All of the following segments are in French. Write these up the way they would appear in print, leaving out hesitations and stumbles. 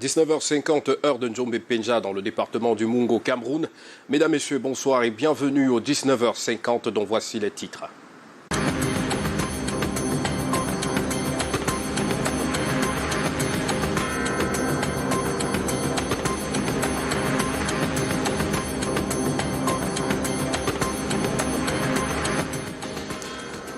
19h50, heure de Njombe Penja dans le département du Mungo au Cameroun. Mesdames, Messieurs, bonsoir et bienvenue au 19h50 dont voici les titres.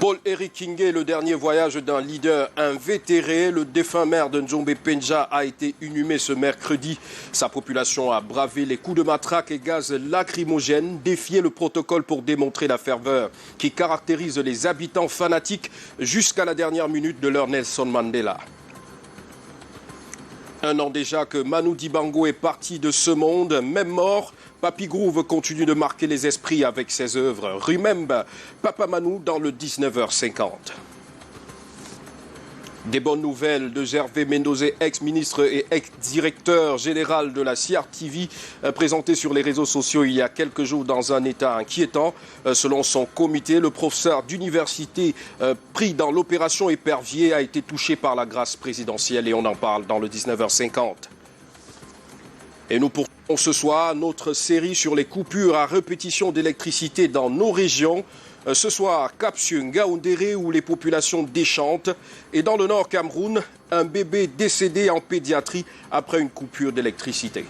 Paul-Éric Kingé, le dernier voyage d'un leader invétéré. Le défunt maire de Njombe Penja a été inhumé ce mercredi. Sa population a bravé les coups de matraque et gaz lacrymogènes, défié le protocole pour démontrer la ferveur qui caractérise les habitants fanatiques jusqu'à la dernière minute de leur Nelson Mandela. Un an déjà que Manu Dibango est parti de ce monde, même mort. Papy Groove continue de marquer les esprits avec ses œuvres. Remember Papa Manu dans le 19h50. Des bonnes nouvelles de Gervais Mendozé, ex-ministre et ex-directeur général de la CRTV, présenté sur les réseaux sociaux il y a quelques jours dans un état inquiétant. Selon son comité, le professeur d'université pris dans l'opération Épervier a été touché par la grâce présidentielle et on en parle dans le 19h50. Et nous poursuivons ce soir notre série sur les coupures à répétition d'électricité dans nos régions. Ce soir, Kapsun, Gaoundéré où les populations déchantent. Et dans le nord Cameroun, un bébé décédé en pédiatrie après une coupure d'électricité.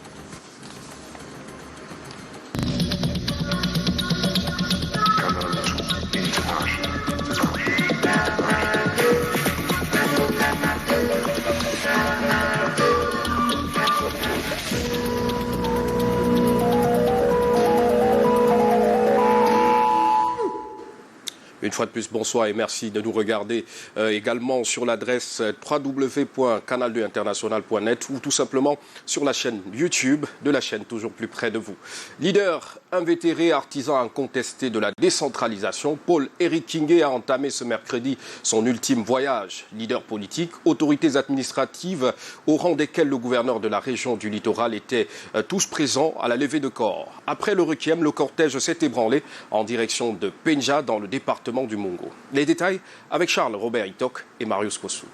Une fois de plus, bonsoir et merci de nous regarder également sur l'adresse www.canal2international.net ou tout simplement sur la chaîne YouTube de la chaîne toujours plus près de vous. Leader invétéré, artisan incontesté de la décentralisation, Paul-Éric Kingé a entamé ce mercredi son ultime voyage. Leader politique, autorités administratives au rang desquelles le gouverneur de la région du littoral étaient tous présents à la levée de corps. Après le requiem, le cortège s'est ébranlé en direction de Penja dans le département du Mungo. Les détails avec Charles Robert Itok et Marius Kossou.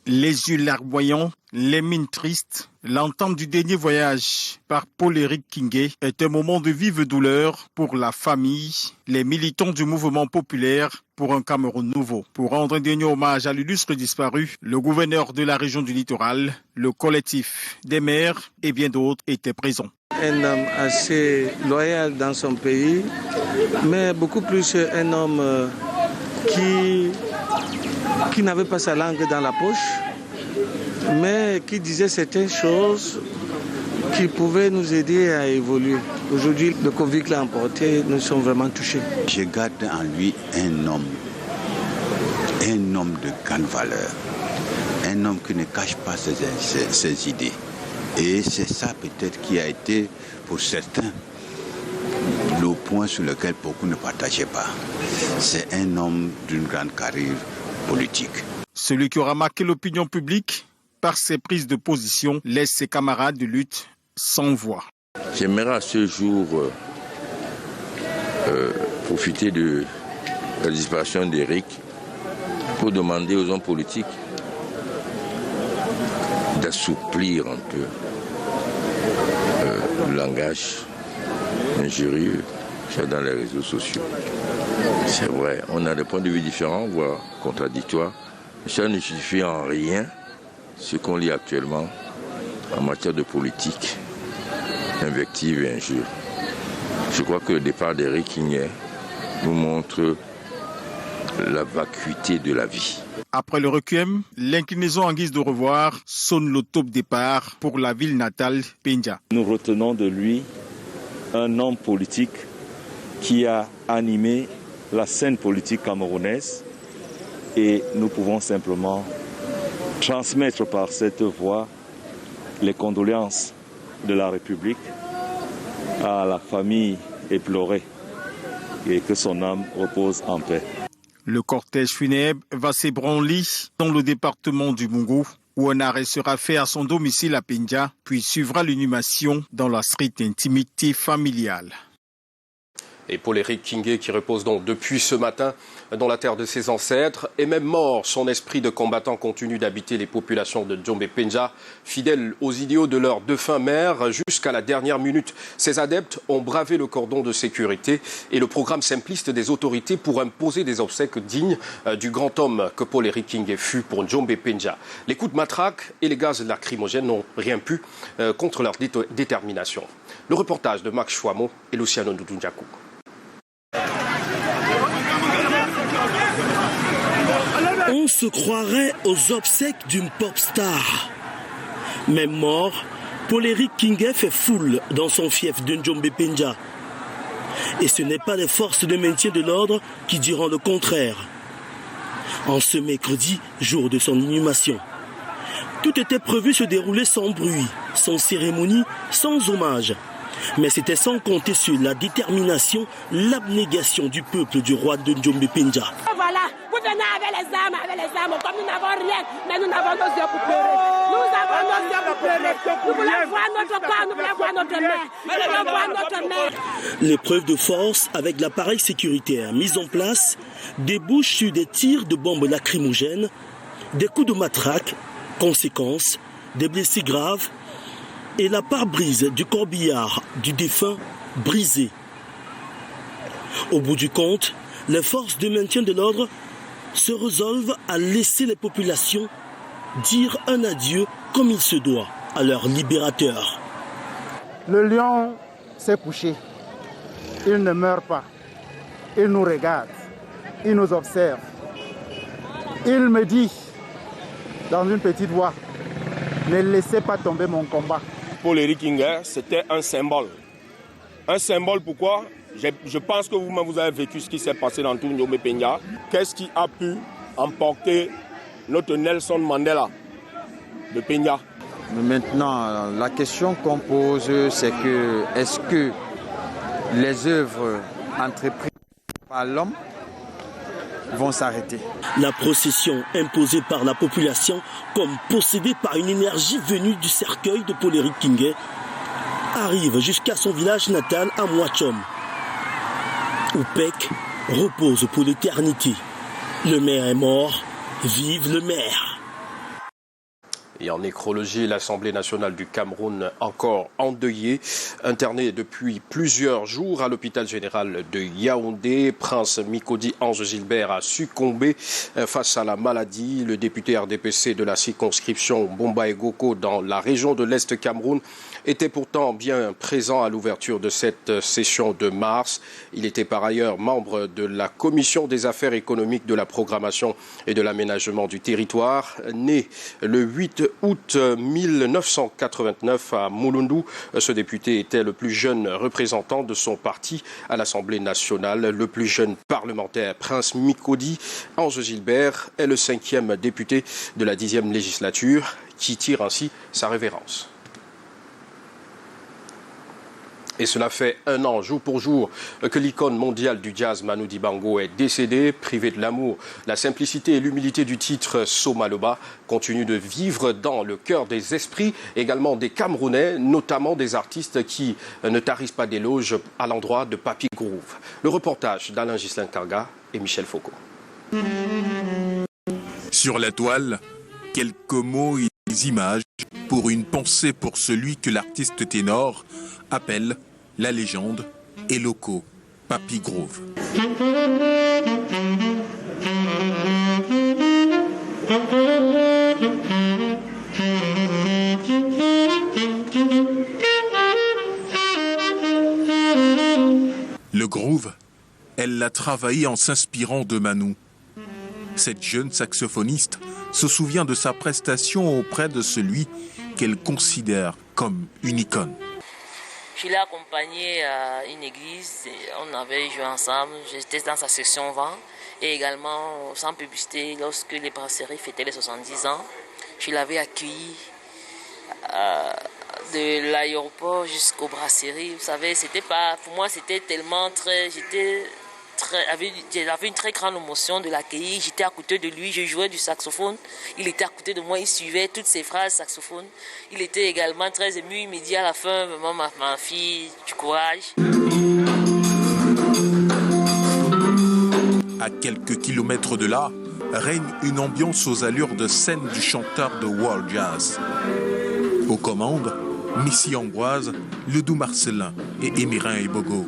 Les yeux larmoyants, les mines tristes, l'entame du dernier voyage par Paul-Éric Kingé est un moment de vive douleur pour la famille, les militants du mouvement populaire pour un Cameroun nouveau. Pour rendre un dernier hommage à l'illustre disparu, le gouverneur de la région du littoral, le collectif des maires et bien d'autres étaient présents. Un homme assez loyal dans son pays, mais beaucoup plus un homme qui n'avait pas sa langue dans la poche, mais qui disait certaines choses qui pouvaient nous aider à évoluer. Aujourd'hui, le Covid l'a emporté, nous sommes vraiment touchés. Je garde en lui un homme de grande valeur, un homme qui ne cache pas ses idées. Et c'est ça peut-être qui a été, pour certains, le point sur lequel beaucoup ne partageaient pas. C'est un homme d'une grande carrière politique. Celui qui aura marqué l'opinion publique par ses prises de position laisse ses camarades de lutte sans voix. J'aimerais à ce jour profiter de la disparition d'Éric pour demander aux hommes politiques d'assouplir un peu le langage injurieux qu'il y a dans les réseaux sociaux. C'est vrai, on a des points de vue différents, voire contradictoires. Ça ne justifie en rien ce qu'on lit actuellement en matière de politique, invective et injure. Je crois que le départ d'Éric Kingé nous montre la vacuité de la vie. Après le requiem, l'inclinaison en guise de revoir sonne le top départ pour la ville natale, Penja. Nous retenons de lui un homme politique qui a animé la scène politique camerounaise et nous pouvons simplement transmettre par cette voie les condoléances de la République à la famille éplorée et que son âme repose en paix. Le cortège funèbre va s'ébranler dans le département du Mungo, où un arrêt sera fait à son domicile à Penja, puis suivra l'inhumation dans la stricte intimité familiale. Et Paul-Éric Kingé, qui repose donc depuis ce matin dans la terre de ses ancêtres, est même mort. Son esprit de combattant continue d'habiter les populations de Djombe-Penja, fidèles aux idéaux de leur défunt maire jusqu'à la dernière minute. Ses adeptes ont bravé le cordon de sécurité et le programme simpliste des autorités pour imposer des obsèques dignes du grand homme que Paul-Éric Kingé fut pour Djombe-Penja. Les coups de matraque et les gaz lacrymogènes n'ont rien pu contre leur détermination. Le reportage de Max Chouamon et Luciano Ndunjaku. On se croirait aux obsèques d'une pop star. Même mort, Paul-Éric Kingé fait foule dans son fief de Djombe-Penja. Et ce n'est pas les forces de maintien de l'ordre qui diront le contraire. En ce mercredi, jour de son inhumation, tout était prévu se dérouler sans bruit, sans cérémonie, sans hommage. Mais c'était sans compter sur la détermination, l'abnégation du peuple du roi de Djombe-Penja. Voilà, vous venez avec les armes, comme nous n'avons rien, mais nous n'avons nos yeux pour pleurer. Nous avons nos yeux pour pleurer. Nous voulons voir notre corps, nous voulons voir notre mère. Nous voulons voir notre mère. L'épreuve de force avec l'appareil sécuritaire mis en place débouche sur des tirs de bombes lacrymogènes, des coups de matraque, conséquences, des blessés graves, et la pare-brise du corbillard du défunt brisé. Au bout du compte, les forces de maintien de l'ordre se résolvent à laisser les populations dire un adieu comme il se doit à leur libérateur. Le lion s'est couché. Il ne meurt pas. Il nous regarde. Il nous observe. Il me dit, dans une petite voix, ne laissez pas tomber mon combat. Paul-Éric Kingé, c'était un symbole. Un symbole pourquoi ? Je pense que vous-même vous avez vécu ce qui s'est passé dans tout Djombe-Penja. Qu'est-ce qui a pu emporter notre Nelson Mandela de Penja ? Maintenant, la question qu'on pose, c'est que est-ce que les œuvres entreprises par l'homme vont s'arrêter? La procession imposée par la population comme possédée par une énergie venue du cercueil de Paul-Éric Kingé arrive jusqu'à son village natal à Mwachom, où Pek repose pour l'éternité. Le maire est mort, vive le maire. Et en nécrologie, l'Assemblée nationale du Cameroun, encore endeuillée, internée depuis plusieurs jours à l'hôpital général de Yaoundé. Prince Mikodi Ange Gilbert a succombé face à la maladie. Le député RDPC de la circonscription Bomba-Egoko dans la région de l'Est Cameroun était pourtant bien présent à l'ouverture de cette session de mars. Il était par ailleurs membre de la commission des affaires économiques, de la programmation et de l'aménagement du territoire. Né le 8 août 1989 à Mulundu, ce député était le plus jeune représentant de son parti à l'Assemblée nationale. Le plus jeune parlementaire, Prince Mikodi Ange Gilbert, est le 5e député de la 10e législature qui tire ainsi sa révérence. Et cela fait un an, jour pour jour, que l'icône mondiale du jazz Manu Dibango est décédé. Privé de l'amour, la simplicité et l'humilité du titre Somaloba continue de vivre dans le cœur des esprits, également des Camerounais, notamment des artistes qui ne tarissent pas d'éloges à l'endroit de Papy Groove. Le reportage d'Alain Ghislain Karga et Michel Foucault. Sur la toile, quelques mots et des images pour une pensée pour celui que l'artiste ténor appelle la légende et locaux, Papy Groove. Le groove, elle l'a travaillé en s'inspirant de Manu. Cette jeune saxophoniste se souvient de sa prestation auprès de celui qu'elle considère comme une icône. Je l'ai accompagné à une église, on avait joué ensemble, j'étais dans sa section vent et également sans publicité lorsque les brasseries fêtaient les 70 ans. Je l'avais accueilli de l'aéroport jusqu'aux brasseries. Vous savez, c'était pas, pour moi c'était tellement j'avais une très grande émotion de l'accueillir. J'étais à côté de lui, je jouais du saxophone. Il était à côté de moi, il suivait toutes ses phrases saxophone. Il était également très ému. Il me dit à la fin, vraiment ma fille, du courage. À quelques kilomètres de là, règne une ambiance aux allures de scène du chanteur de world jazz. Aux commandes, Missy Ambroise, Ledou Marcelin et Émirin Ebogo.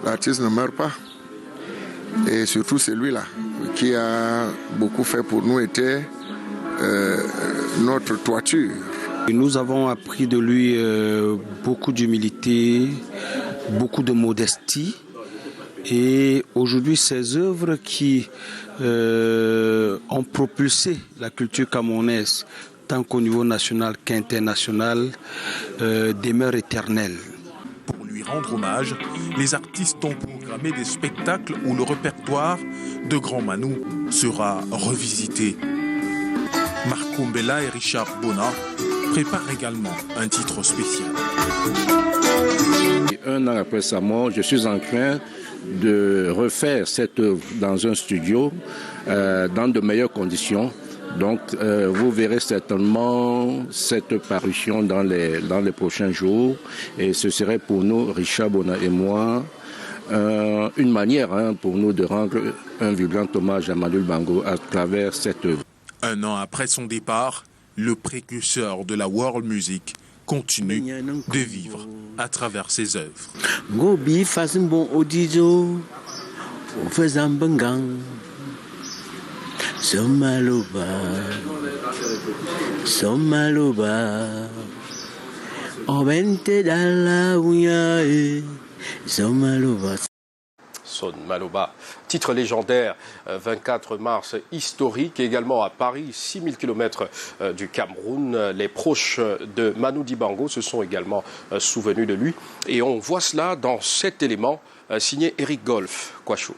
L'artiste ne meurt pas. Et surtout celui-là, qui a beaucoup fait pour nous, était notre toiture. Et nous avons appris de lui beaucoup d'humilité, beaucoup de modestie. Et aujourd'hui, ses œuvres qui ont propulsé la culture camerounaise, tant qu'au niveau national qu'international, demeurent éternelles. Pour lui rendre hommage, les artistes ont programmé des spectacles où le répertoire de Grand Manou sera revisité. Marco Mbella et Richard Bona préparent également un titre spécial. Un an après sa mort, je suis en train de refaire cette œuvre dans un studio, dans de meilleures conditions. Donc, vous verrez certainement cette parution dans les prochains jours. Et ce serait pour nous, Richard Bona et moi, une manière pour nous de rendre un vibrant hommage à Manu Dibango à travers cette œuvre. Un an après son départ, le précurseur de la world music continue de vivre à travers ses œuvres. Gobi façon bon odijo, faisant bangang, somaloba, obente dalla uya, somaloba. Son Maloba, titre légendaire, 24 mars historique, également à Paris, 6000 km du Cameroun. Les proches de Manu Dibango se sont également souvenus de lui. Et on voit cela dans cet élément signé Eric Golf, Kwachou.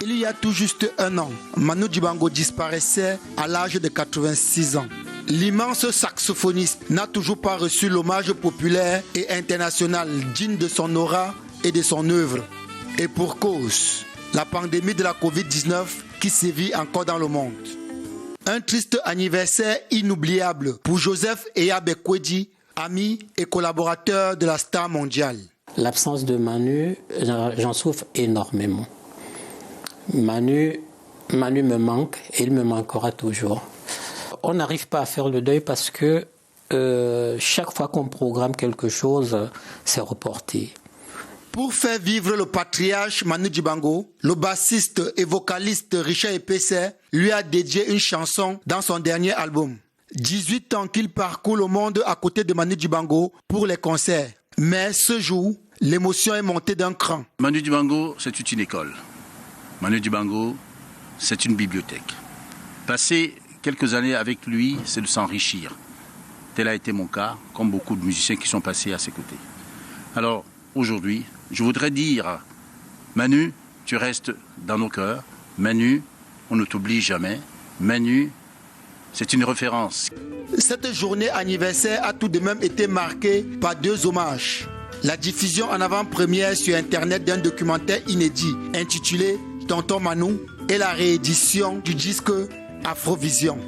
Il y a tout juste un an, Manu Dibango disparaissait à l'âge de 86 ans. L'immense saxophoniste n'a toujours pas reçu l'hommage populaire et international digne de son aura et de son œuvre. Et pour cause, la pandémie de la Covid-19 qui sévit encore dans le monde. Un triste anniversaire inoubliable pour Joseph Eyabekwedi, ami et collaborateur de la star mondiale. L'absence de Manu, j'en souffre énormément. Manu me manque et il me manquera toujours. On n'arrive pas à faire le deuil parce que chaque fois qu'on programme quelque chose, c'est reporté. Pour faire vivre le patriarche Manu Dibango, le bassiste et vocaliste Richard Epessé lui a dédié une chanson dans son dernier album. 18 ans qu'il parcourt le monde à côté de Manu Dibango pour les concerts. Mais ce jour, l'émotion est montée d'un cran. Manu Dibango, c'est une école. Manu Dibango, c'est une bibliothèque. Passer quelques années avec lui, c'est de s'enrichir. Tel a été mon cas, comme beaucoup de musiciens qui sont passés à ses côtés. Alors, aujourd'hui, je voudrais dire, Manu, tu restes dans nos cœurs. Manu, on ne t'oublie jamais. Manu, c'est une référence. Cette journée anniversaire a tout de même été marquée par deux hommages. La diffusion en avant-première sur Internet d'un documentaire inédit intitulé Tonton Manu et la réédition du disque Afrovision.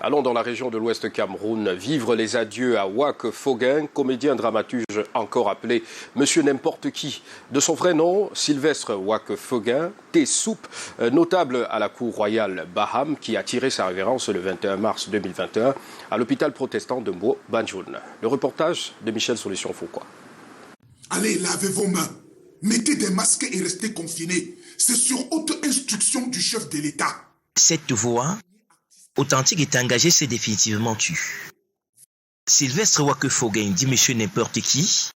Allons dans la région de l'Ouest Cameroun vivre les adieux à Wak Foguin, comédien dramaturge encore appelé Monsieur N'importe qui. De son vrai nom, Sylvestre Wak Foguin, T-Soup, notable à la cour royale Baham, qui a tiré sa révérence le 21 mars 2021 à l'hôpital protestant de Mbo Banjoun. Le reportage de Michel Solution-Foucault. Allez, lavez vos mains, mettez des masques et restez confinés. C'est sur haute instruction du chef de l'État. Cette voix authentique est engagée, c'est définitivement tu. Sylvestre Wak Foguin dit Monsieur N'importe qui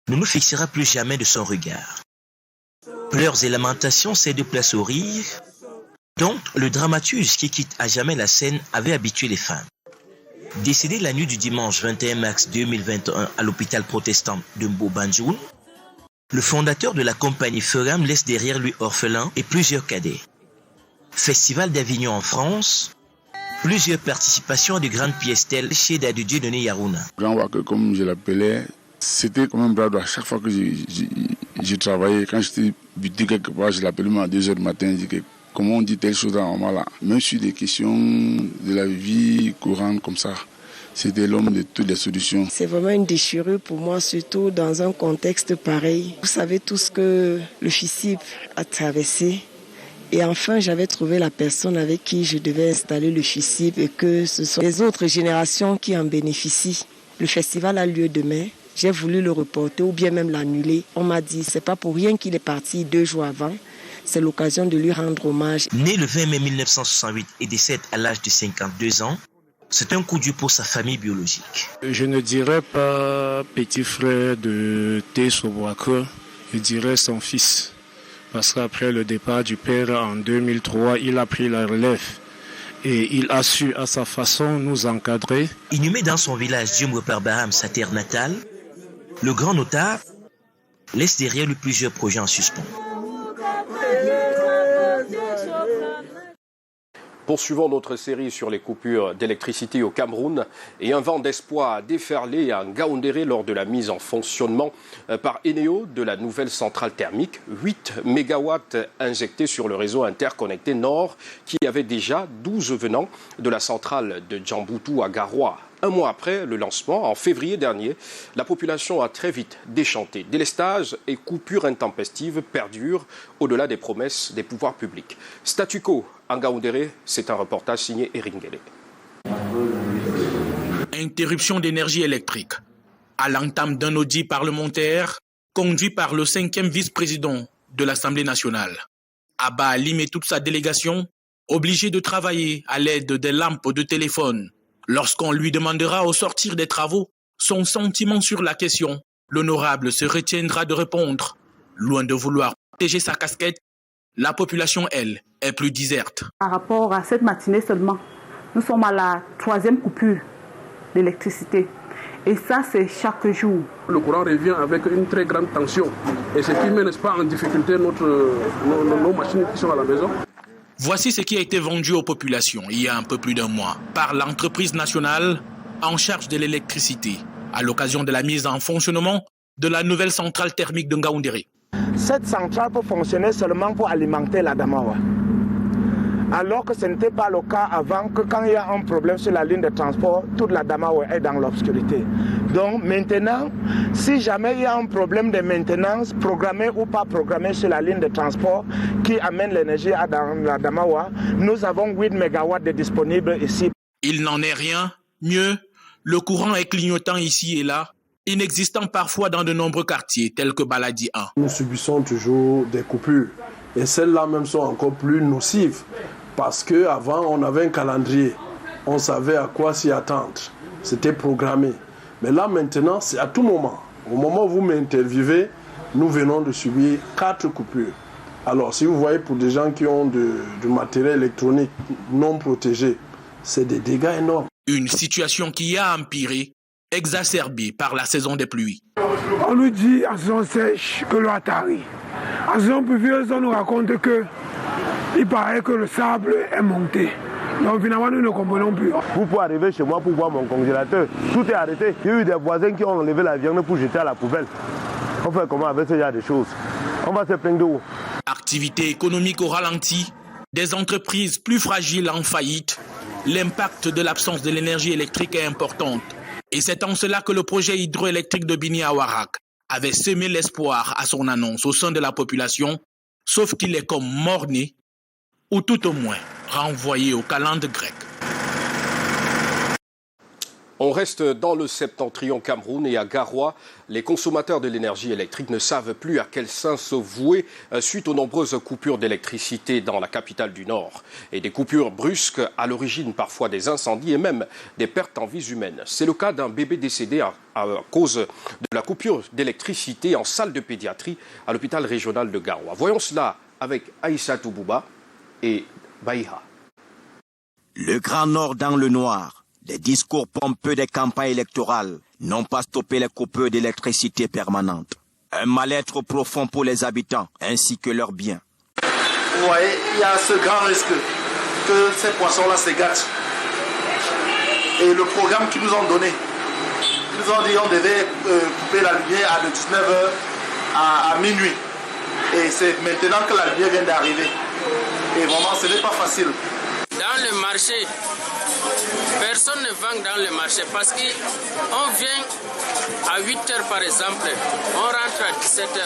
ne nous fixera plus jamais de son regard. Pleurs et lamentations cèdent place au rire, dont le dramaturge qui quitte à jamais la scène avait habitué les fans. Décédé la nuit du dimanche 21 mars 2021 à l'hôpital protestant de Mbo Banjoun, Le fondateur de la compagnie Feram laisse derrière lui orphelins et plusieurs cadets. Festival d'Avignon en France, plusieurs participations à de grandes pièces telles chez Dadou Dieudonné Yarouna. Grand Waka, comme je l'appelais, c'était comme un bras droit. Chaque fois que j'ai travaillé, quand j'étais buté quelque part, je l'appelais à 2h du matin, je disais comment on dit telle chose à un moment là. Même sur des questions de la vie courante comme ça. C'était l'homme de toutes les solutions. C'est vraiment une déchirure pour moi, surtout dans un contexte pareil. Vous savez tout ce que le FICIP a traversé. Et enfin, j'avais trouvé la personne avec qui je devais installer le FICIP et que ce sont les autres générations qui en bénéficient. Le festival a lieu demain. J'ai voulu le reporter ou bien même l'annuler. On m'a dit, c'est pas pour rien qu'il est parti 2 jours avant. C'est l'occasion de lui rendre hommage. Né le 20 mai 1968 et décède à l'âge de 52 ans, c'est un coup dur pour sa famille biologique. Je ne dirais pas petit frère de Teso Boaka, je dirais son fils. Parce qu'après le départ du père en 2003, il a pris la relève. Et il a su à sa façon nous encadrer. Inhumé dans son village Djumbo par Baham, sa terre natale, le grand notable laisse derrière lui plusieurs projets en suspens. Poursuivons notre série sur les coupures d'électricité au Cameroun et un vent d'espoir a déferlé à Ngaoundéré lors de la mise en fonctionnement par Eneo de la nouvelle centrale thermique. 8 mégawatts injectés sur le réseau interconnecté Nord qui avait déjà 12 venant de la centrale de Djamboutou à Garoua. Un mois après le lancement, en février dernier, la population a très vite déchanté. Délestage et coupures intempestives perdurent au-delà des promesses des pouvoirs publics. Statu quo à Ngaoundéré, c'est un reportage signé Eric Nguélé. Interruption d'énergie électrique. À l'entame d'un audit parlementaire conduit par le 5e vice-président de l'Assemblée nationale. Abba Alim et toute sa délégation obligés de travailler à l'aide des lampes de téléphone. Lorsqu'on lui demandera au sortir des travaux son sentiment sur la question, l'honorable se retiendra de répondre. Loin de vouloir protéger sa casquette, la population, elle, est plus déserte. Par rapport à cette matinée seulement, nous sommes à la 3e coupure d'électricité. Et ça, c'est chaque jour. Le courant revient avec une très grande tension. Et ce qui met, n'est-ce pas, en difficulté nos machines qui sont à la maison. Voici ce qui a été vendu aux populations il y a un peu plus d'un mois par l'entreprise nationale en charge de l'électricité à l'occasion de la mise en fonctionnement de la nouvelle centrale thermique de Ngaoundéré. Cette centrale peut fonctionner seulement pour alimenter la Damawa. Alors que ce n'était pas le cas avant, que quand il y a un problème sur la ligne de transport, toute la Damawa est dans l'obscurité. Donc maintenant, si jamais il y a un problème de maintenance, programmé ou pas programmé sur la ligne de transport qui amène l'énergie dans la Damawa, nous avons 8 MW de disponibles ici. Il n'en est rien. Mieux, le courant est clignotant ici et là, inexistant parfois dans de nombreux quartiers tels que Baladi 1. Nous subissons toujours des coupures et celles-là même sont encore plus nocives parce qu'avant on avait un calendrier, on savait à quoi s'y attendre, c'était programmé. Mais là maintenant c'est à tout moment. Au moment où vous m'interviewez, nous venons de subir 4 coupures. Alors si vous voyez pour des gens qui ont du matériel électronique non protégé, c'est des dégâts énormes. Une situation qui a empiré, exacerbée par la saison des pluies. On nous dit à saison sèche que l'eau a tari. À saison pluvieuse, on nous raconte qu'il paraît que le sable est monté. Donc finalement, nous ne comprenons plus. Vous pouvez arriver chez moi pour voir mon congélateur. Tout est arrêté. Il y a eu des voisins qui ont enlevé la viande pour jeter à la poubelle. On fait comment avec ce genre de choses? On va se plaindre d'eau. Activité économique au ralenti, des entreprises plus fragiles en faillite, l'impact de l'absence de l'énergie électrique est important. Et c'est en cela que le projet hydroélectrique de Bini Awarak avait semé l'espoir à son annonce au sein de la population, sauf qu'il est comme mort-né, ou tout au moins renvoyé au calendrier grec. On reste dans le septentrion Cameroun et à Garoua, les consommateurs de l'énergie électrique ne savent plus à quel saint se vouer suite aux nombreuses coupures d'électricité dans la capitale du Nord. Et des coupures brusques à l'origine parfois des incendies et même des pertes en vies humaines. C'est le cas d'un bébé décédé à cause de la coupure d'électricité en salle de pédiatrie à l'hôpital régional de Garoua. Voyons cela avec Aïssa Toubouba et Baïha. Le Grand Nord dans le noir. Les discours pompeux des campagnes électorales n'ont pas stoppé les coupures d'électricité permanentes. Un mal-être profond pour les habitants ainsi que leurs biens. Vous voyez, il y a ce grand risque que ces poissons-là se gâtent. Et le programme qu'ils nous ont donné, ils nous ont dit qu'on devait couper la lumière de 19h à minuit. Et c'est maintenant que la lumière vient d'arriver. Et vraiment, ce n'est pas facile. Dans le marché, personne ne vend dans le marché parce qu'on vient à 8h par exemple, on rentre à 17h.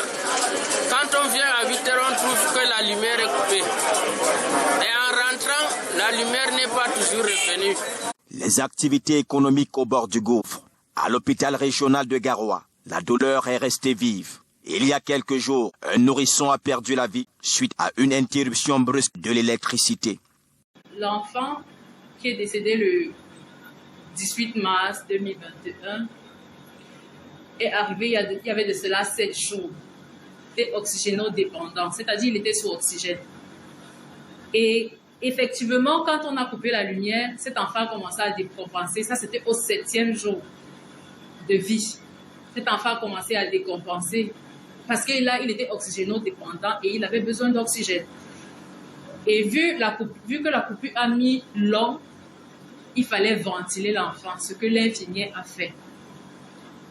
Quand on vient à 8h, on trouve que la lumière est coupée. Et en rentrant, la lumière n'est pas toujours revenue. Les activités économiques au bord du gouffre. À l'hôpital régional de Garoua, la douleur est restée vive. Il y a quelques jours, un nourrisson a perdu la vie suite à une interruption brusque de l'électricité. L'enfant qui est décédé le 18 mars 2021 est arrivé il y avait de cela 7 jours. Il était oxygénodépendant, c'est-à-dire il était sous oxygène. Et effectivement, quand on a coupé la lumière, cet enfant a commencé à décompenser. Ça, c'était au 7e jour de vie. Cet enfant a commencé à décompenser parce que là, il était oxygénodépendant et il avait besoin d'oxygène. Et vu que la coupure a mis long, il fallait ventiler l'enfant, ce que l'infirmier a fait.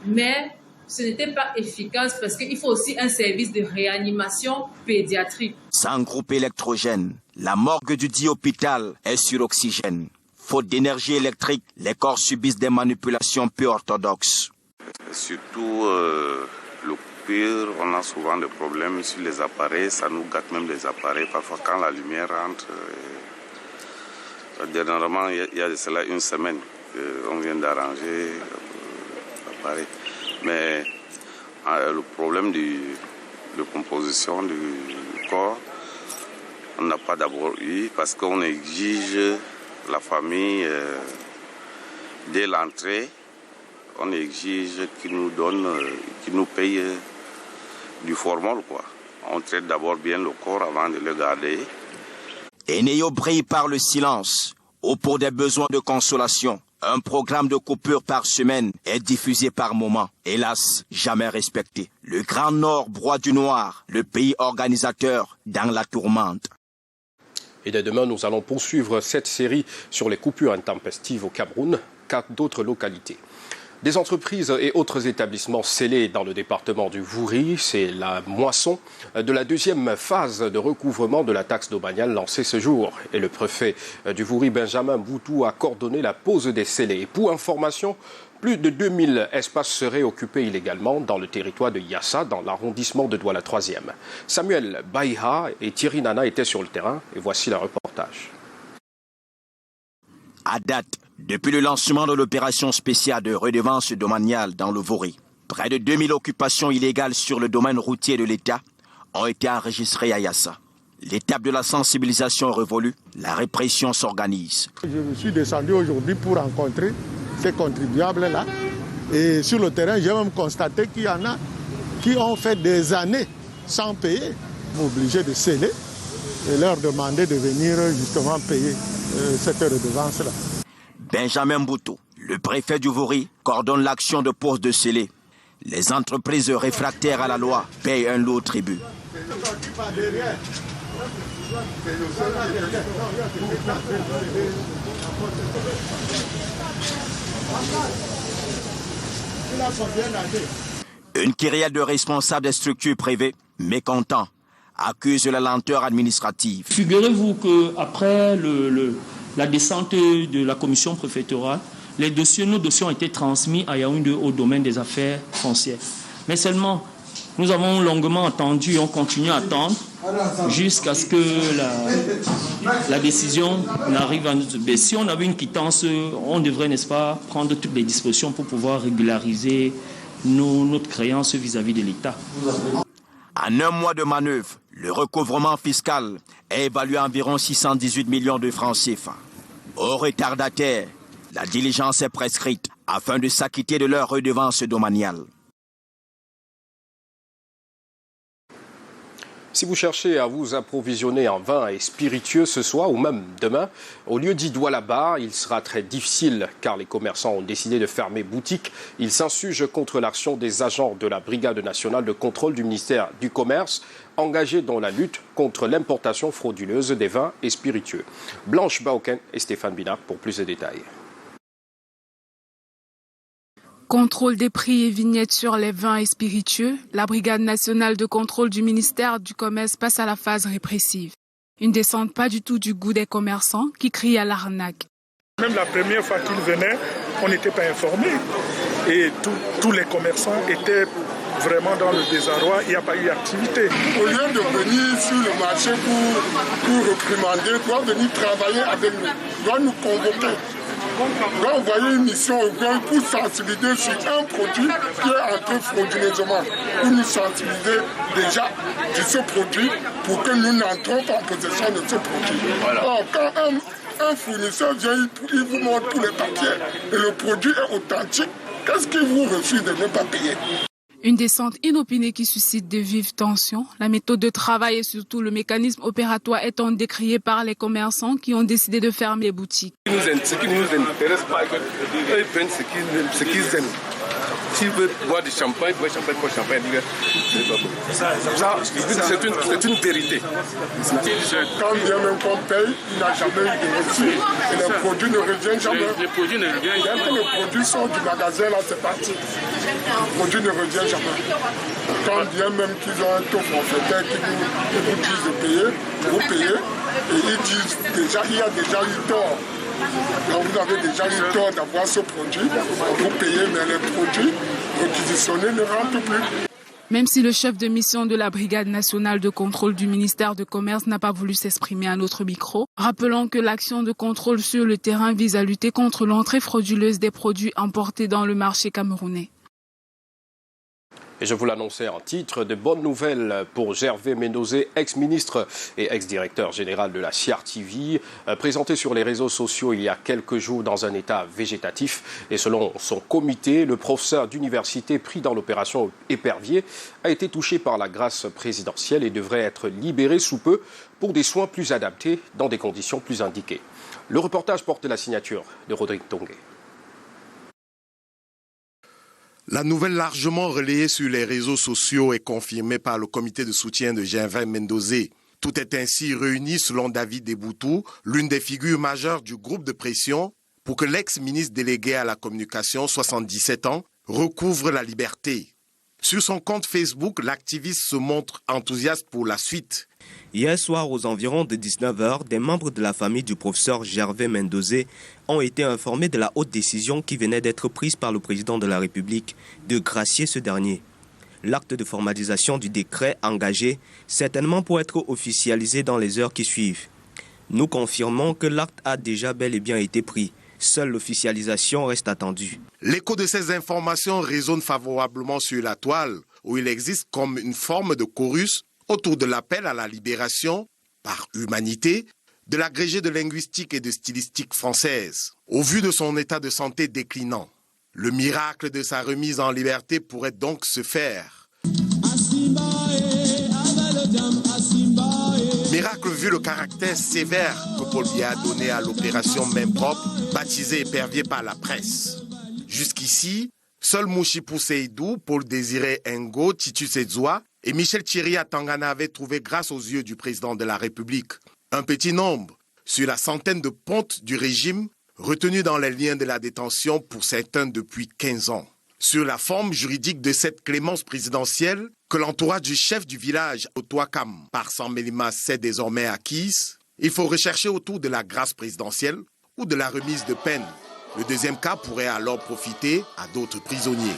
Mais ce n'était pas efficace parce qu'il faut aussi un service de réanimation pédiatrique. Sans groupe électrogène, la morgue du dit hôpital est sur oxygène. Faute d'énergie électrique, les corps subissent des manipulations peu orthodoxes. Surtout le coupure, on a souvent des problèmes sur les appareils, ça nous gâte même les appareils. Parfois quand la lumière rentre, dernièrement il y a de cela une semaine qu'on vient d'arranger l'appareil. Mais le problème de composition du corps, on n'a pas d'abord eu parce qu'on exige la famille dès l'entrée. On exige qu'ils nous donnent, qu'ils nous payent du formol, quoi. On traite d'abord bien le corps avant de le garder. Enéo brille par le silence ou pour des besoins de consolation. Un programme de coupure par semaine est diffusé par moment, hélas jamais respecté. Le Grand Nord broie du noir, le pays organisateur dans la tourmente. Et dès demain, nous allons poursuivre cette série sur les coupures intempestives au Cameroun, 4 d'autres localités. Des entreprises et autres établissements scellés dans le département du Vouri, c'est la moisson de la deuxième phase de recouvrement de la taxe domaniale lancée ce jour. Et le préfet du Vouri, Benjamin Boutou, a coordonné la pose des scellés. Pour information, plus de 2000 espaces seraient occupés illégalement dans le territoire de Yassa, dans l'arrondissement de Douala 3e. Samuel Baïha et Thierry Nana étaient sur le terrain et voici le reportage. À date, depuis le lancement de l'opération spéciale de redevance domaniale dans le Vouri, près de 2000 occupations illégales sur le domaine routier de l'État ont été enregistrées à Yassa. L'étape de la sensibilisation révolue, la répression s'organise. Je suis descendu aujourd'hui pour rencontrer ces contribuables-là. Et sur le terrain, j'ai même constaté qu'il y en a qui ont fait des années sans payer, obligés de sceller et leur demander de venir justement payer cette redevance-là. Benjamin Boutou, le préfet du Vouri, coordonne l'action de pose de scellés. Les entreprises réfractaires à la loi payent un lourd tribut. Une kyrielle de responsables des structures privées, mécontents, accuse la lenteur administrative. Figurez-vous qu'après la descente de la commission préfectorale, nos dossiers ont été transmis à Yaoundé au domaine des affaires foncières. Mais seulement, nous avons longuement attendu et on continue à attendre jusqu'à ce que la décision n'arrive à nous. Mais si on avait une quittance, on devrait, n'est-ce pas, prendre toutes les dispositions pour pouvoir régulariser notre créance vis-à-vis de l'État. En un mois de manœuvre, le recouvrement fiscal est évalué à environ 618 millions de francs CFA. Aux retardataires, la diligence est prescrite afin de s'acquitter de leur redevance domaniale. Si vous cherchez à vous approvisionner en vin et spiritueux ce soir ou même demain, au lieu d'Idoualaba, il sera très difficile car les commerçants ont décidé de fermer boutique. Ils s'insurgent contre l'action des agents de la Brigade nationale de contrôle du ministère du Commerce, engagés dans la lutte contre l'importation frauduleuse des vins et spiritueux. Blanche Baoken et Stéphane Binard pour plus de détails. Contrôle des prix et vignettes sur les vins et spiritueux, la Brigade nationale de contrôle du ministère du Commerce passe à la phase répressive. Une descente pas du tout du goût des commerçants qui crient à l'arnaque. Même la première fois qu'ils venaient, on n'était pas informés. Et tous les commerçants étaient vraiment dans le désarroi, il n'y a pas eu d'activité. Au lieu de venir sur le marché pour réprimander, doit venir travailler avec nous, doit nous convoquer. On doit envoyer une mission au gouvernement pour sensibiliser sur un produit qui est entré frauduleusement. Pour nous sensibiliser déjà de ce produit pour que nous n'entrons pas en possession de ce produit. Voilà. Or, quand un fournisseur vient, il vous montre tous les papiers et le produit est authentique, qu'est-ce qu'il vous refuse de ne pas payer? Une descente inopinée qui suscite de vives tensions. La méthode de travail et surtout le mécanisme opératoire étant décrié par les commerçants qui ont décidé de fermer les boutiques. Ce qui ne nous intéresse pas, ils prennent ce qu'ils aiment. S'ils veulent boire du champagne, boire champagne, boire champagne. C'est une vérité. Quand bien même qu'on paye, il n'a jamais eu de reçu. Et les produits ne reviennent jamais. Les produits ne reviennent jamais. Dès que les produits sortent du magasin, là, c'est parti. Les produits ne reviennent jamais. Quand bien même qu'ils ont un taux forfaitaire qui vous disent de payer, vous payez. Et ils disent déjà, il y a déjà eu tort. Donc vous avez déjà eu tort d'avoir ce produit, vous payez, mais les produits réquisitionnés ne rentrent plus. Même si le chef de mission de la Brigade nationale de contrôle du ministère du Commerce n'a pas voulu s'exprimer à notre micro, rappelons que l'action de contrôle sur le terrain vise à lutter contre l'entrée frauduleuse des produits importés dans le marché camerounais. Et je vous l'annonçais en titre, de bonnes nouvelles pour Gervais Mendozé, ex-ministre et ex-directeur général de la CRTV, présenté sur les réseaux sociaux il y a quelques jours dans un état végétatif. Et selon son comité, le professeur d'université pris dans l'opération Épervier a été touché par la grâce présidentielle et devrait être libéré sous peu pour des soins plus adaptés dans des conditions plus indiquées. Le reportage porte la signature de Rodrigue Tongué. La nouvelle largement relayée sur les réseaux sociaux est confirmée par le comité de soutien de Gervais Mendozé. Tout est ainsi réuni selon David Deboutou, l'une des figures majeures du groupe de pression, pour que l'ex-ministre délégué à la communication, 77 ans, recouvre la liberté. Sur son compte Facebook, l'activiste se montre enthousiaste pour la suite. Hier soir, aux environs de 19h, des membres de la famille du professeur Gervais Mendozé ont été informés de la haute décision qui venait d'être prise par le président de la République de gracier ce dernier. L'acte de formalisation du décret engagé, certainement pour être officialisé dans les heures qui suivent. Nous confirmons que l'acte a déjà bel et bien été pris. Seule l'officialisation reste attendue. L'écho de ces informations résonne favorablement sur la toile, où il existe comme une forme de chorus autour de l'appel à la libération, par humanité, de l'agrégé de linguistique et de stylistique française. Au vu de son état de santé déclinant, le miracle de sa remise en liberté pourrait donc se faire. Miracle vu le caractère sévère que Paul Biya a donné à l'opération Main Propre, baptisée Épervier par la presse. Jusqu'ici, seuls Mouchipou Seydou, Paul Désiré Ngo, Titus Edzoua et Michel Thierry Atangana avaient trouvé grâce aux yeux du président de la République. Un petit nombre, sur la centaine de pontes du régime, retenus dans les liens de la détention pour certains depuis 15 ans. Sur la forme juridique de cette clémence présidentielle, que l'entourage du chef du village Otoakam par Samelima s'est désormais acquise, il faut rechercher autour de la grâce présidentielle ou de la remise de peine. Le deuxième cas pourrait alors profiter à d'autres prisonniers.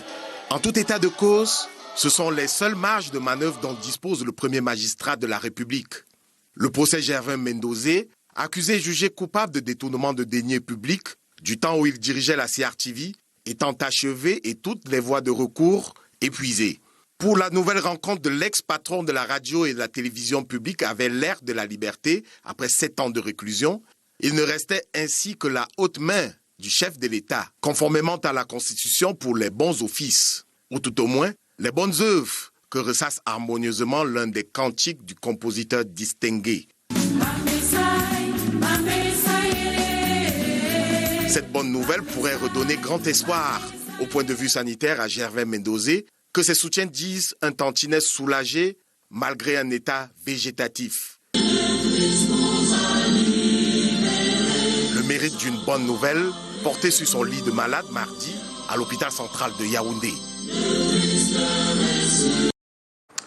En tout état de cause, ce sont les seules marges de manœuvre dont dispose le premier magistrat de la République. Le procès Gervais Mendozé, accusé et jugé coupable de détournement de deniers publics du temps où il dirigeait la CRTV, étant achevé et toutes les voies de recours épuisées. Pour la nouvelle rencontre de l'ex-patron de la radio et de la télévision publique avec l'ère de la liberté, après 7 ans de réclusion, il ne restait ainsi que la haute main du chef de l'État, conformément à la Constitution pour les bons offices, ou tout au moins les bonnes œuvres que ressasse harmonieusement l'un des cantiques du compositeur distingué. Cette bonne nouvelle pourrait redonner grand espoir au point de vue sanitaire à Gervais Mendozé, que ses soutiens disent un tantinet soulagé malgré un état végétatif. Le mérite d'une bonne nouvelle porté sur son lit de malade mardi à l'hôpital central de Yaoundé.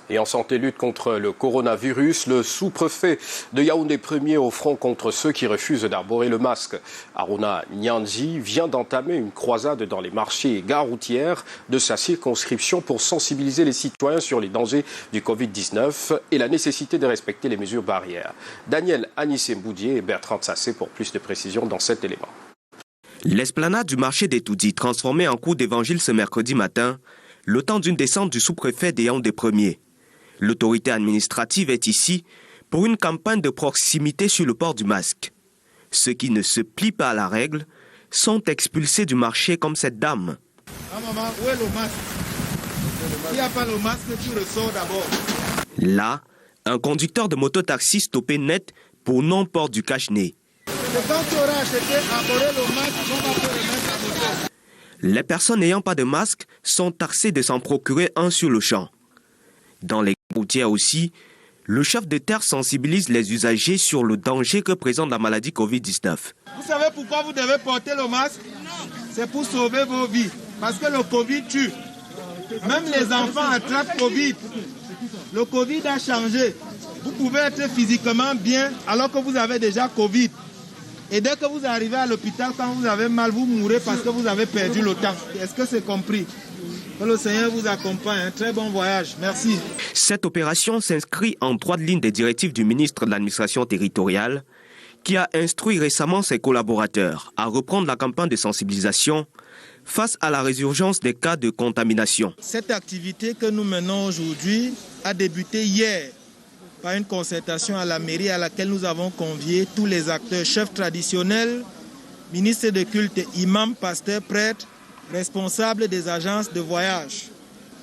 Et en santé lutte contre le coronavirus, le sous-préfet de Yaoundé Premier au front contre ceux qui refusent d'arborer le masque. Aruna Nyanzi vient d'entamer une croisade dans les marchés et gares routières de sa circonscription pour sensibiliser les citoyens sur les dangers du Covid-19 et la nécessité de respecter les mesures barrières. Daniel Anissé-Boudier et Bertrand Tsassé pour plus de précisions dans cet élément. L'esplanade du marché des Toudis, transformée en cours d'évangile ce mercredi matin, le temps d'une descente du sous-préfet de Yaoundé Premier. L'autorité administrative est ici pour une campagne de proximité sur le port du masque. Ceux qui ne se plient pas à la règle sont expulsés du marché comme cette dame. Ah maman, où est le masque? S'il n'y a pas le masque, tu ressors d'abord. Là, un conducteur de moto-taxi stoppé net pour non-port du cache-nez. Quand tu auras acheté, arborer le masque, on va te remettre à moto. Les personnes n'ayant pas de masque sont taxées de s'en procurer un sur le champ. Dans les routières aussi, le chef de terre sensibilise les usagers sur le danger que présente la maladie Covid-19. Vous savez pourquoi vous devez porter le masque? C'est pour sauver vos vies. Parce que le Covid tue. Même les enfants attrapent Covid. Le Covid a changé. Vous pouvez être physiquement bien alors que vous avez déjà Covid. Et dès que vous arrivez à l'hôpital, quand vous avez mal, vous mourrez parce que vous avez perdu le temps. Est-ce que c'est compris? Que le Seigneur vous accompagne. Un très bon voyage. Merci. Cette opération s'inscrit en droite ligne des directives du ministre de l'administration territoriale qui a instruit récemment ses collaborateurs à reprendre la campagne de sensibilisation face à la résurgence des cas de contamination. Cette activité que nous menons aujourd'hui a débuté hier par une concertation à la mairie à laquelle nous avons convié tous les acteurs, chefs traditionnels, ministres de culte, imams, pasteurs, prêtres, responsables des agences de voyage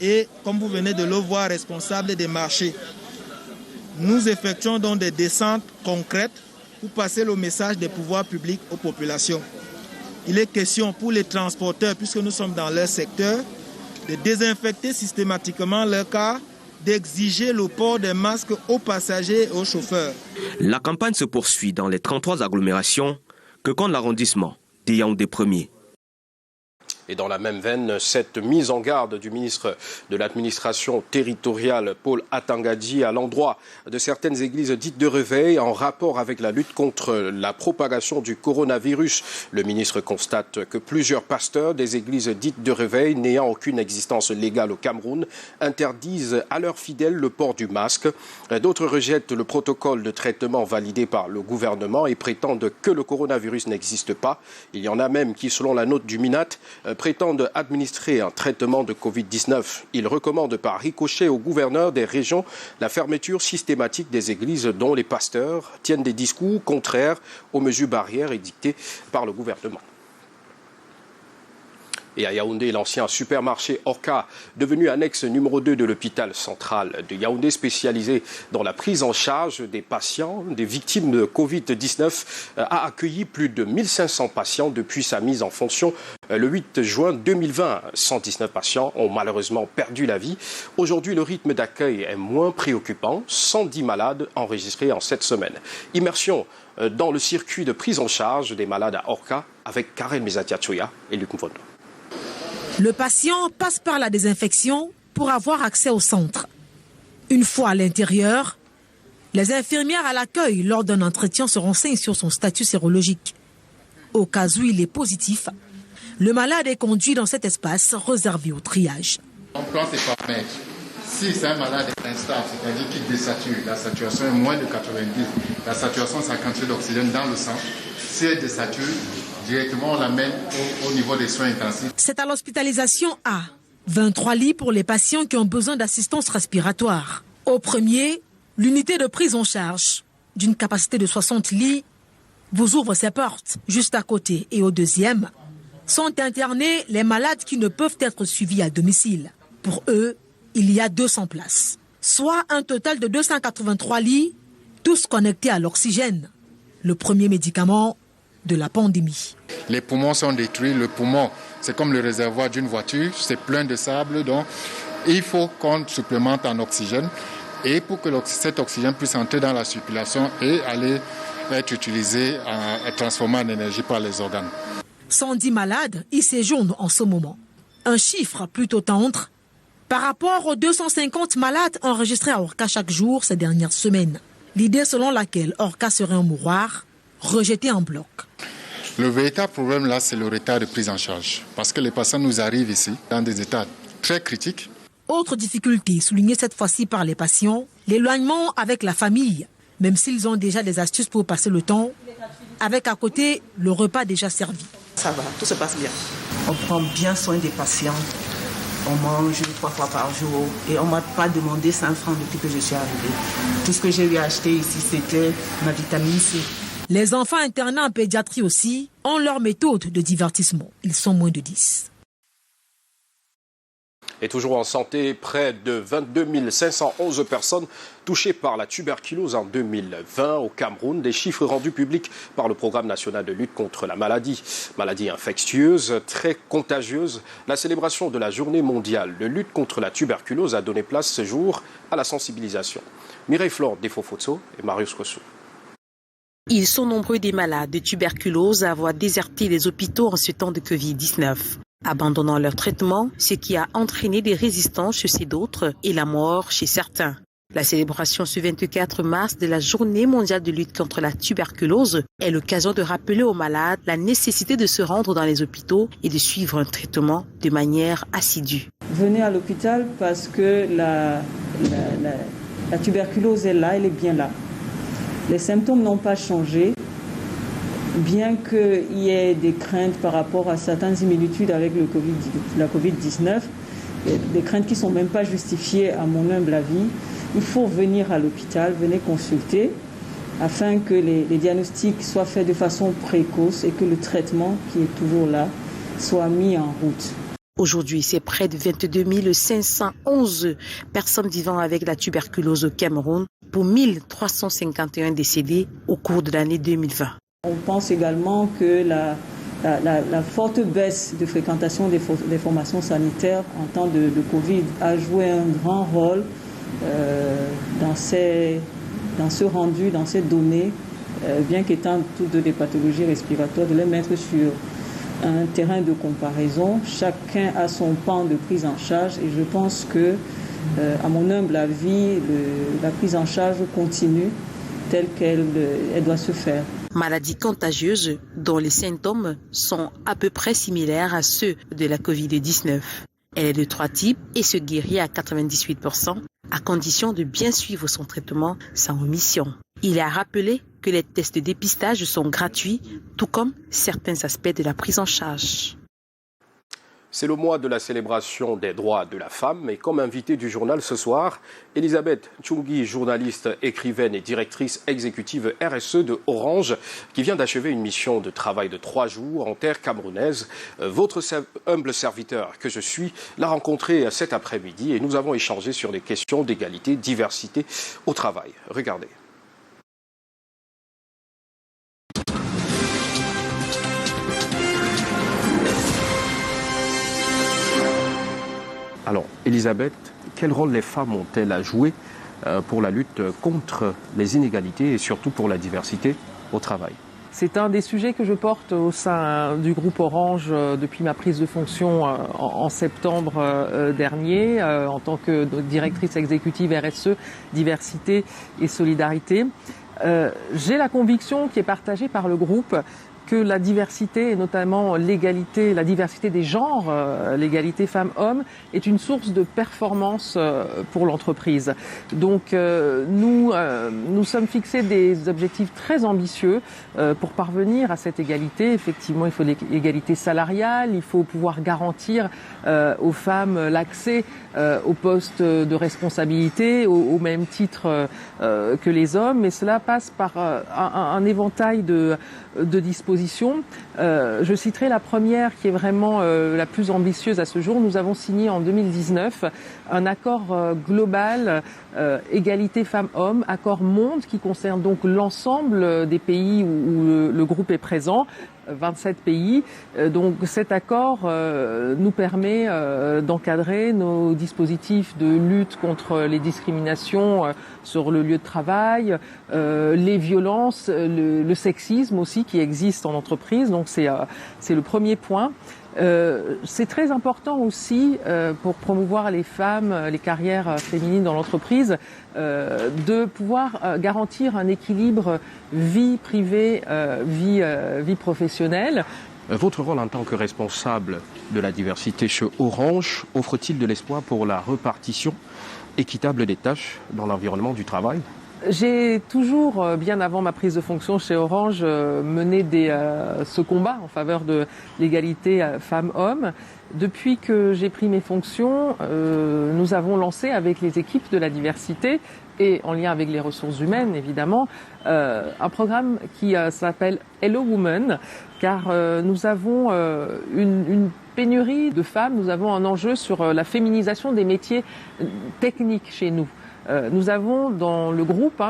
et, comme vous venez de le voir, responsables des marchés. Nous effectuons donc des descentes concrètes pour passer le message des pouvoirs publics aux populations. Il est question pour les transporteurs, puisque nous sommes dans leur secteur, de désinfecter systématiquement leur car, d'exiger le port des masques aux passagers et aux chauffeurs. La campagne se poursuit dans les 33 agglomérations que compte l'arrondissement de Yaoundé Premier. Et dans la même veine, cette mise en garde du ministre de l'administration territoriale, Paul Atangadi, à l'endroit de certaines églises dites de réveil en rapport avec la lutte contre la propagation du coronavirus. Le ministre constate que plusieurs pasteurs des églises dites de réveil, n'ayant aucune existence légale au Cameroun, interdisent à leurs fidèles le port du masque. D'autres rejettent le protocole de traitement validé par le gouvernement et prétendent que le coronavirus n'existe pas. Il y en a même qui, selon la note du MINAT, prétendent administrer un traitement de Covid-19. Ils recommandent par ricochet au gouverneur des régions la fermeture systématique des églises dont les pasteurs tiennent des discours contraires aux mesures barrières édictées par le gouvernement. Et à Yaoundé, l'ancien supermarché Orca, devenu annexe numéro 2 de l'hôpital central de Yaoundé, spécialisé dans la prise en charge des patients, des victimes de Covid-19, a accueilli plus de 1500 patients depuis sa mise en fonction le 8 juin 2020. 119 patients ont malheureusement perdu la vie. Aujourd'hui, le rythme d'accueil est moins préoccupant. 110 malades enregistrés en cette semaine. Immersion dans le circuit de prise en charge des malades à Orca avec Karen Mezatiachoya et Luc Mvondo. Le patient passe par la désinfection pour avoir accès au centre. Une fois à l'intérieur, les infirmières à l'accueil lors d'un entretien se renseignent sur son statut sérologique. Au cas où il est positif, le malade est conduit dans cet espace réservé au triage. On prend ses paramètres. Si c'est un malade instable, c'est-à-dire qu'il désature, la saturation est moins de 90, la saturation c'est la quantité d'oxygène dans le sang. Si elle désature, directement on l'amène au niveau des soins intensifs. C'est à l'hospitalisation A, 23 lits pour les patients qui ont besoin d'assistance respiratoire. Au premier, l'unité de prise en charge, d'une capacité de 60 lits, vous ouvre ses portes juste à côté. Et au deuxième, sont internés les malades qui ne peuvent être suivis à domicile. Pour eux, il y a 200 places, soit un total de 283 lits, tous connectés à l'oxygène, le premier médicament de la pandémie. Les poumons sont détruits. Le poumon, c'est comme le réservoir d'une voiture, c'est plein de sable, donc il faut qu'on supplémente en oxygène. Et pour que cet oxygène puisse entrer dans la circulation et aller être utilisé, transformé en énergie par les organes. 110 malades y séjournent en ce moment. Un chiffre plutôt tendre par rapport aux 250 malades enregistrés à Orca chaque jour ces dernières semaines. L'idée selon laquelle Orca serait un mouroir, rejeté en bloc. Le véritable problème là, c'est le retard de prise en charge. Parce que les patients nous arrivent ici dans des états très critiques. Autre difficulté soulignée cette fois-ci par les patients, l'éloignement avec la famille, même s'ils ont déjà des astuces pour passer le temps, avec à côté le repas déjà servi. Ça va, tout se passe bien. On prend bien soin des patients. On mange 3 fois par jour et on ne m'a pas demandé 5 francs depuis que je suis arrivée. Tout ce que j'ai eu à acheter ici, c'était ma vitamine C. Les enfants internés en pédiatrie aussi ont leur méthode de divertissement. Ils sont moins de 10. Et toujours en santé, près de 22 511 personnes touchées par la tuberculose en 2020 au Cameroun. Des chiffres rendus publics par le Programme national de lutte contre la maladie. Maladie infectieuse, très contagieuse. La célébration de la journée mondiale de lutte contre la tuberculose a donné place ce jour à la sensibilisation. Mireille Flore Defofotso et Marius Kossou. Ils sont nombreux des malades de tuberculose à avoir déserté les hôpitaux en ce temps de Covid-19. Abandonnant leur traitement, ce qui a entraîné des résistances chez d'autres et la mort chez certains. La célébration ce 24 mars de la Journée mondiale de lutte contre la tuberculose est l'occasion de rappeler aux malades la nécessité de se rendre dans les hôpitaux et de suivre un traitement de manière assidue. Venez à l'hôpital parce que la tuberculose est là, elle est bien là. Les symptômes n'ont pas changé. Bien qu'il y ait des craintes par rapport à certaines similitudes avec la Covid-19, des craintes qui ne sont même pas justifiées à mon humble avis, il faut venir à l'hôpital, venir consulter, afin que les diagnostics soient faits de façon précoce et que le traitement qui est toujours là soit mis en route. Aujourd'hui, c'est près de 22 511 personnes vivant avec la tuberculose au Cameroun pour 1351 décédés au cours de l'année 2020. On pense également que la forte baisse de fréquentation des formations sanitaires en temps de Covid a joué un grand rôle dans ce rendu, dans ces données, bien qu'étant toutes des pathologies respiratoires, de les mettre sur un terrain de comparaison. Chacun a son pan de prise en charge et je pense que, à mon humble avis, la prise en charge continue telle qu'elle doit se faire. Maladie contagieuse dont les symptômes sont à peu près similaires à ceux de la Covid-19. Elle est de 3 types et se guérit à 98% à condition de bien suivre son traitement sans omission. Il a rappelé que les tests de dépistage sont gratuits, tout comme certains aspects de la prise en charge. C'est le mois de la célébration des droits de la femme et comme invitée du journal ce soir, Elisabeth Tchoungui, journaliste, écrivaine et directrice exécutive RSE de Orange, qui vient d'achever une mission de travail de 3 jours en terre camerounaise. Votre humble serviteur que je suis l'a rencontré cet après-midi et nous avons échangé sur les questions d'égalité, diversité au travail. Regardez. Alors, Elisabeth, quel rôle les femmes ont-elles à jouer pour la lutte contre les inégalités et surtout pour la diversité au travail ? C'est un des sujets que je porte au sein du groupe Orange depuis ma prise de fonction en septembre dernier en tant que directrice exécutive RSE, diversité et solidarité. J'ai la conviction qui est partagée par le groupe que la diversité, et notamment l'égalité, la diversité des genres, l'égalité femmes-hommes, est une source de performance pour l'entreprise. Donc nous nous sommes fixés des objectifs très ambitieux pour parvenir à cette égalité. Effectivement, il faut l'égalité salariale, il faut pouvoir garantir aux femmes l'accès aux postes de responsabilité au même titre que les hommes, mais cela passe par un éventail de dispositions. Je citerai la première qui est vraiment la plus ambitieuse à ce jour. Nous avons signé en 2019 un accord global égalité femmes-hommes, accord monde qui concerne donc l'ensemble des pays où le groupe est présent. 27 pays. Donc cet accord nous permet d'encadrer nos dispositifs de lutte contre les discriminations sur le lieu de travail, les violences, le sexisme aussi qui existe en entreprise. Donc c'est le premier point. C'est très important aussi pour promouvoir les femmes, les carrières féminines dans l'entreprise, de pouvoir garantir un équilibre vie privée, vie professionnelle. Votre rôle en tant que responsable de la diversité chez Orange offre-t-il de l'espoir pour la répartition équitable des tâches dans l'environnement du travail ? J'ai toujours, bien avant ma prise de fonction chez Orange, mené ce combat en faveur de l'égalité femmes-hommes. Depuis que j'ai pris mes fonctions, nous avons lancé avec les équipes de la diversité et en lien avec les ressources humaines, évidemment, un programme qui s'appelle Hello Women, car nous avons une pénurie de femmes, nous avons un enjeu sur la féminisation des métiers techniques chez nous. Nous avons dans le groupe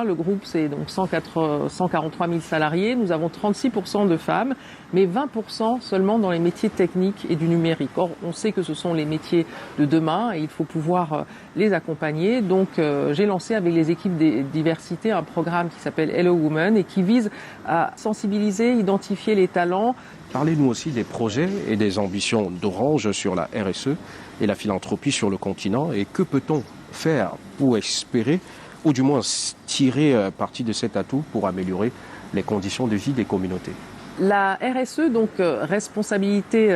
c'est donc 143 000 salariés, nous avons 36% de femmes, mais 20% seulement dans les métiers techniques et du numérique. Or, on sait que ce sont les métiers de demain et il faut pouvoir les accompagner. Donc, j'ai lancé avec les équipes des diversités un programme qui s'appelle Hello Women et qui vise à sensibiliser, identifier les talents. Parlez-nous aussi des projets et des ambitions d'Orange sur la RSE et la philanthropie sur le continent et que peut-on faire pour espérer, ou du moins tirer parti de cet atout pour améliorer les conditions de vie des communautés. La RSE, donc responsabilité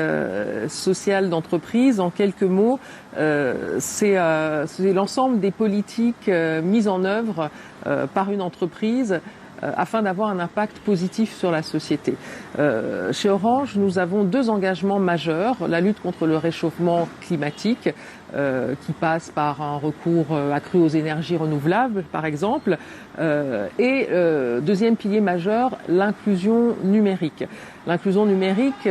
sociale d'entreprise, en quelques mots, c'est l'ensemble des politiques mises en œuvre par une entreprise afin d'avoir un impact positif sur la société. Chez Orange, nous avons 2 engagements majeurs. La lutte contre le réchauffement climatique, qui passe par un recours accru aux énergies renouvelables, par exemple, et deuxième pilier majeur, l'inclusion numérique. L'inclusion numérique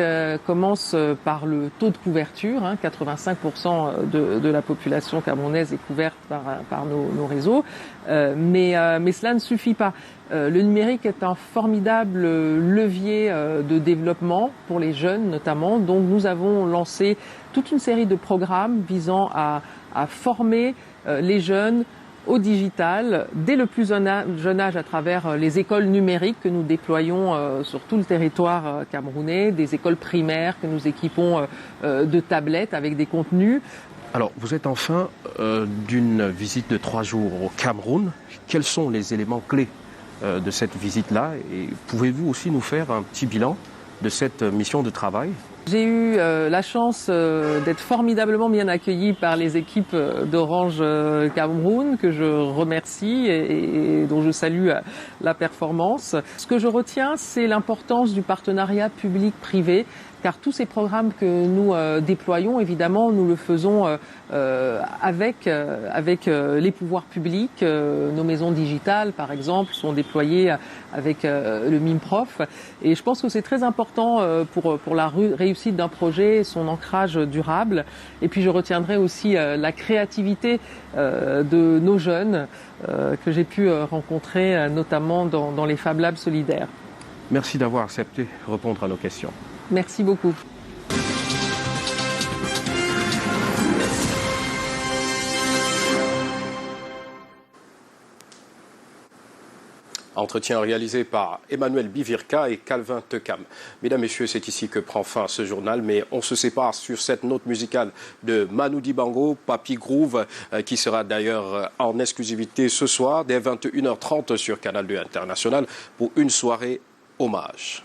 commence par le taux de couverture. 85% de la population camerounaise est couverte par nos réseaux, mais cela ne suffit pas. Le numérique est un formidable levier de développement pour les jeunes notamment. Donc nous avons lancé toute une série de programmes visant à former les jeunes au digital dès le plus jeune âge à travers les écoles numériques que nous déployons sur tout le territoire camerounais, des écoles primaires que nous équipons de tablettes avec des contenus. Alors, vous êtes en fin d'une visite de 3 jours au Cameroun. Quels sont les éléments clés de cette visite-là et pouvez-vous aussi nous faire un petit bilan de cette mission de travail ? J'ai eu la chance d'être formidablement bien accueillie par les équipes d'Orange Cameroun, que je remercie et dont je salue la performance. Ce que je retiens, c'est l'importance du partenariat public-privé, car tous ces programmes que nous déployons, évidemment, nous le faisons avec les pouvoirs publics. Nos maisons digitales, par exemple, sont déployées avec le MIMPROF. Et je pense que c'est très important pour la réussite d'un projet, son ancrage durable. Et puis je retiendrai aussi la créativité de nos jeunes que j'ai pu rencontrer, notamment dans les Fab Labs solidaires. Merci d'avoir accepté de répondre à nos questions. Merci beaucoup. Entretien réalisé par Emmanuel Bivirka et Calvin Tecam. Mesdames, Messieurs, c'est ici que prend fin ce journal, mais on se sépare sur cette note musicale de Manu Dibango, Papy Groove, qui sera d'ailleurs en exclusivité ce soir dès 21h30 sur Canal 2 International pour une soirée hommage.